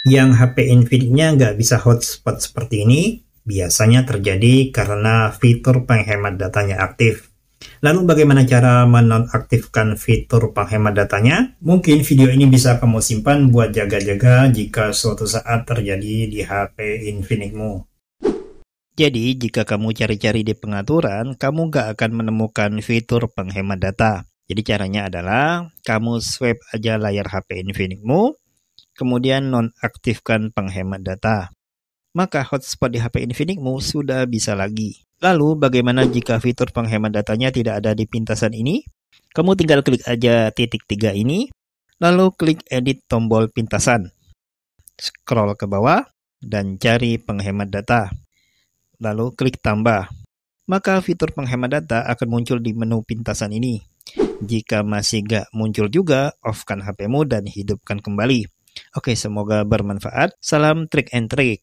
Yang HP Infinix-nya nggak bisa hotspot seperti ini, biasanya terjadi karena fitur penghemat datanya aktif. Lalu bagaimana cara menonaktifkan fitur penghemat datanya? Mungkin video ini bisa kamu simpan buat jaga-jaga jika suatu saat terjadi di HP Infinix-mu. Jadi, jika kamu cari-cari di pengaturan, kamu nggak akan menemukan fitur penghemat data. Jadi caranya adalah, kamu swipe aja layar HP Infinix-mu, kemudian nonaktifkan penghemat data. Maka hotspot di HP Infinix-mu sudah bisa lagi. Lalu, bagaimana jika fitur penghemat datanya tidak ada di pintasan ini? Kamu tinggal klik aja titik 3 ini, lalu klik edit tombol pintasan. Scroll ke bawah, dan cari penghemat data. Lalu klik tambah. Maka fitur penghemat data akan muncul di menu pintasan ini. Jika masih gak muncul juga, off-kan HP-mu dan hidupkan kembali. Oke, semoga bermanfaat. Salam trik and trick.